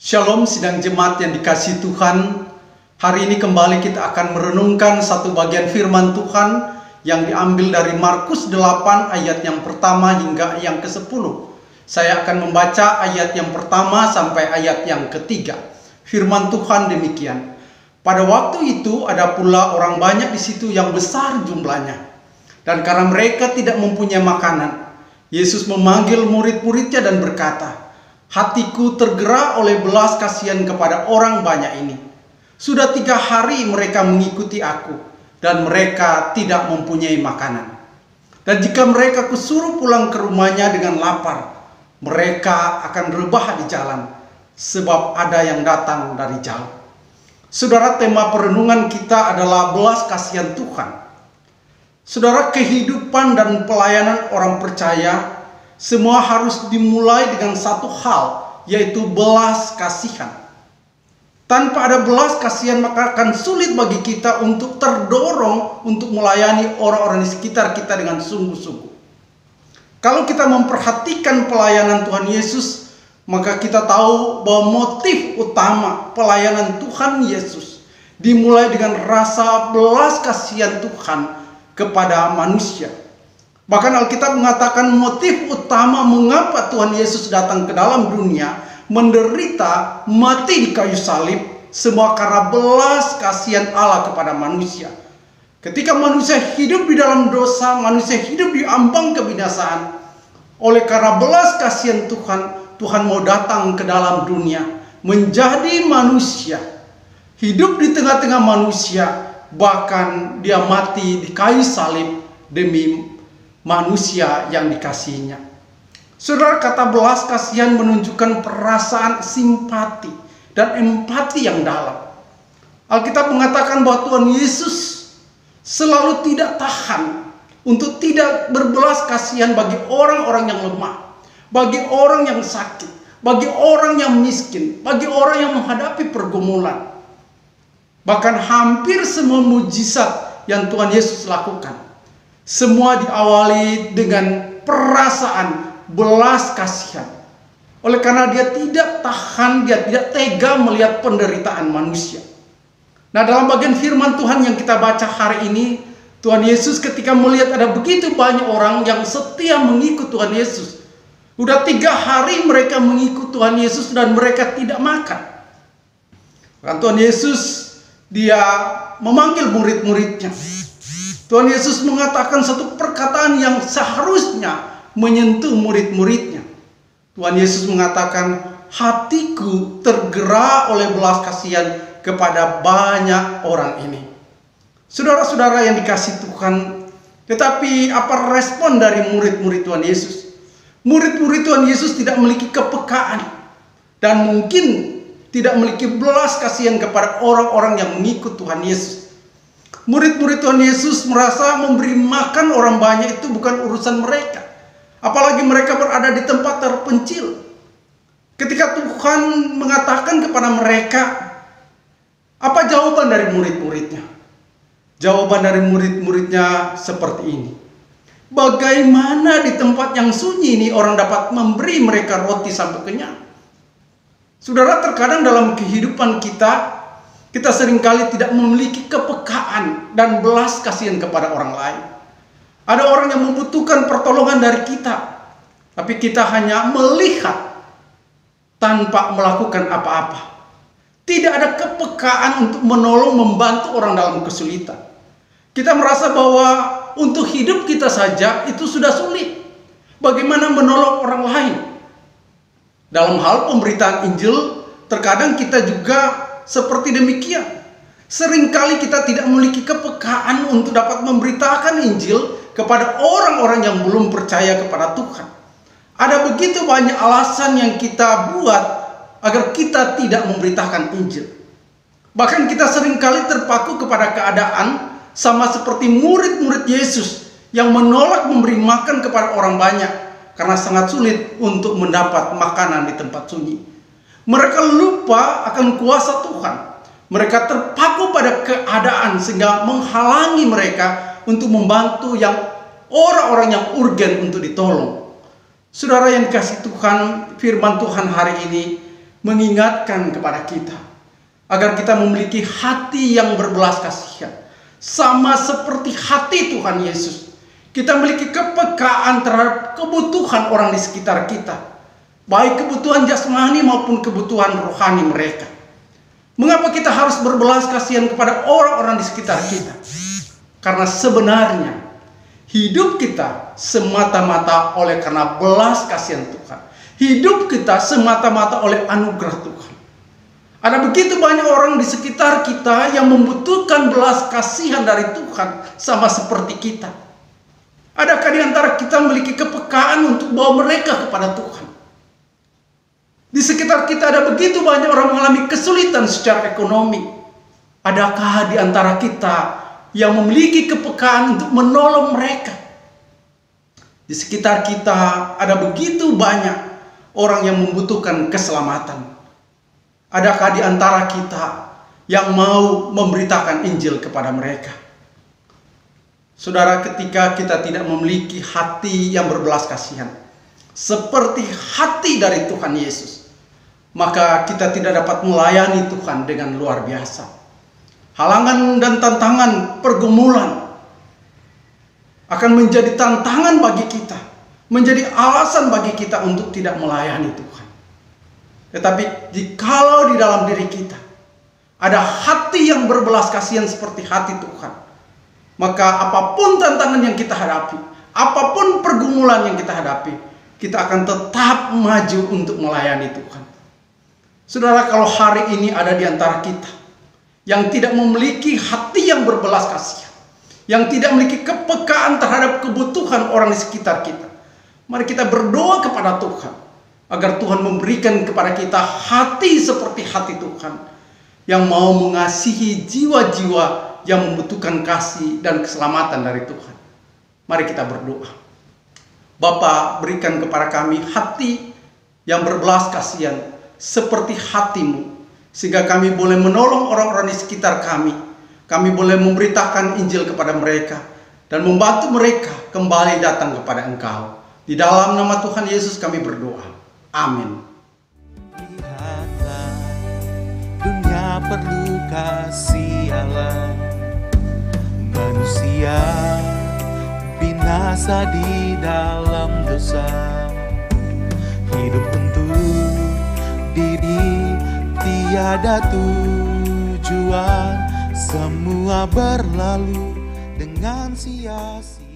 Shalom sidang jemaat yang dikasihi Tuhan. Hari ini kembali kita akan merenungkan satu bagian firman Tuhan yang diambil dari Markus 8 ayat yang pertama hingga yang ke-10. Saya akan membaca ayat yang pertama sampai ayat yang ketiga. Firman Tuhan demikian. Pada waktu itu ada pula orang banyak di situ yang besar jumlahnya. Dan karena mereka tidak mempunyai makanan, Yesus memanggil murid-muridnya dan berkata, "Hatiku tergerak oleh belas kasihan kepada orang banyak ini. Sudah 3 hari mereka mengikuti aku, dan mereka tidak mempunyai makanan. Dan jika mereka kusuruh pulang ke rumahnya dengan lapar, mereka akan rebah di jalan, sebab ada yang datang dari jauh." Saudara, tema perenungan kita adalah belas kasihan Tuhan. Saudara, kehidupan dan pelayanan orang percaya semua harus dimulai dengan satu hal, yaitu belas kasihan. Tanpa ada belas kasihan, maka akan sulit bagi kita untuk terdorong untuk melayani orang-orang di sekitar kita dengan sungguh-sungguh. Kalau kita memperhatikan pelayanan Tuhan Yesus, maka kita tahu bahwa motif utama pelayanan Tuhan Yesus dimulai dengan rasa belas kasihan Tuhan kepada manusia. Bahkan Alkitab mengatakan motif utama mengapa Tuhan Yesus datang ke dalam dunia, menderita, mati di kayu salib, semua karena belas kasihan Allah kepada manusia. Ketika manusia hidup di dalam dosa, manusia hidup di ambang kebinasaan, oleh karena belas kasihan Tuhan, Tuhan mau datang ke dalam dunia, menjadi manusia, hidup di tengah-tengah manusia, bahkan dia mati di kayu salib demi manusia yang dikasihinya. Saudara, kata belas kasihan menunjukkan perasaan simpati dan empati yang dalam. Alkitab mengatakan bahwa Tuhan Yesus selalu tidak tahan untuk tidak berbelas kasihan bagi orang-orang yang lemah, bagi orang yang sakit, bagi orang yang miskin, bagi orang yang menghadapi pergumulan. Bahkan hampir semua mujizat yang Tuhan Yesus lakukan, semua diawali dengan perasaan belas kasihan. Oleh karena dia tidak tahan, dia tidak tega melihat penderitaan manusia. Nah, dalam bagian firman Tuhan yang kita baca hari ini, Tuhan Yesus ketika melihat ada begitu banyak orang yang setia mengikut Tuhan Yesus. Udah 3 hari mereka mengikut Tuhan Yesus dan mereka tidak makan. Kan Tuhan Yesus dia memanggil murid-muridnya. Tuhan Yesus mengatakan satu perkataan yang seharusnya menyentuh murid-muridnya. Tuhan Yesus mengatakan, "Hatiku tergerak oleh belas kasihan kepada banyak orang ini." Saudara-saudara yang dikasihi Tuhan, tetapi apa respon dari murid-murid Tuhan Yesus? Murid-murid Tuhan Yesus tidak memiliki kepekaan dan mungkin tidak memiliki belas kasihan kepada orang-orang yang mengikut Tuhan Yesus. Murid-murid Tuhan Yesus merasa memberi makan orang banyak itu bukan urusan mereka. Apalagi mereka berada di tempat terpencil. Ketika Tuhan mengatakan kepada mereka, apa jawaban dari murid-muridnya? Jawaban dari murid-muridnya seperti ini. Bagaimana di tempat yang sunyi ini orang dapat memberi mereka roti sampai kenyang? Saudara, terkadang dalam kehidupan kita seringkali tidak memiliki kepekaan dan belas kasihan kepada orang lain. Ada orang yang membutuhkan pertolongan dari kita, tapi kita hanya melihat tanpa melakukan apa-apa. Tidak ada kepekaan untuk menolong, membantu orang dalam kesulitan. Kita merasa bahwa untuk hidup kita saja itu sudah sulit. Bagaimana menolong orang lain? Dalam hal pemberitaan Injil, terkadang kita juga seperti demikian. Seringkali kita tidak memiliki kepekaan untuk dapat memberitakan Injil kepada orang-orang yang belum percaya kepada Tuhan. Ada begitu banyak alasan yang kita buat agar kita tidak memberitakan Injil. Bahkan kita seringkali terpaku kepada keadaan sama seperti murid-murid Yesus yang menolak memberi makan kepada orang banyak karena sangat sulit untuk mendapat makanan di tempat sunyi. Mereka lupa akan kuasa Tuhan. Mereka terpaku pada keadaan sehingga menghalangi mereka untuk membantu yang orang-orang yang urgen untuk ditolong. Saudara yang dikasihi Tuhan, firman Tuhan hari ini mengingatkan kepada kita agar kita memiliki hati yang berbelas kasihan, sama seperti hati Tuhan Yesus. Kita memiliki kepekaan terhadap kebutuhan orang di sekitar kita, baik kebutuhan jasmani maupun kebutuhan rohani mereka. Mengapa kita harus berbelas kasihan kepada orang-orang di sekitar kita? Karena sebenarnya hidup kita semata-mata oleh karena belas kasihan Tuhan. Hidup kita semata-mata oleh anugerah Tuhan. Ada begitu banyak orang di sekitar kita yang membutuhkan belas kasihan dari Tuhan, sama seperti kita. Adakah di antara kita memiliki kepekaan untuk bawa mereka kepada Tuhan? Di sekitar kita ada begitu banyak orang mengalami kesulitan secara ekonomi. Adakah di antara kita yang memiliki kepekaan untuk menolong mereka? Di sekitar kita ada begitu banyak orang yang membutuhkan keselamatan. Adakah di antara kita yang mau memberitakan Injil kepada mereka? Saudara, ketika kita tidak memiliki hati yang berbelas kasihan seperti hati dari Tuhan Yesus, maka kita tidak dapat melayani Tuhan dengan luar biasa. Halangan dan tantangan pergumulan akan menjadi tantangan bagi kita, menjadi alasan bagi kita untuk tidak melayani Tuhan. Tetapi jikalau di dalam diri kita ada hati yang berbelas kasihan seperti hati Tuhan, maka apapun tantangan yang kita hadapi, apapun pergumulan yang kita hadapi, kita akan tetap maju untuk melayani Tuhan. Saudara, kalau hari ini ada di antara kita yang tidak memiliki hati yang berbelas kasihan, yang tidak memiliki kepekaan terhadap kebutuhan orang di sekitar kita, mari kita berdoa kepada Tuhan agar Tuhan memberikan kepada kita hati seperti hati Tuhan, yang mau mengasihi jiwa-jiwa yang membutuhkan kasih dan keselamatan dari Tuhan. Mari kita berdoa. Bapa, berikan kepada kami hati yang berbelas kasihan seperti hati-Mu, sehingga kami boleh menolong orang-orang di sekitar kami. Kami boleh memberitakan Injil kepada mereka dan membantu mereka kembali datang kepada Engkau. Di dalam nama Tuhan Yesus kami berdoa. Amin. Lihatlah, dunia perlu kasih Allah. Manusia binasa di dalam dosa. Hidup untuk diri tiada tujuan, semua berlalu dengan sia-sia.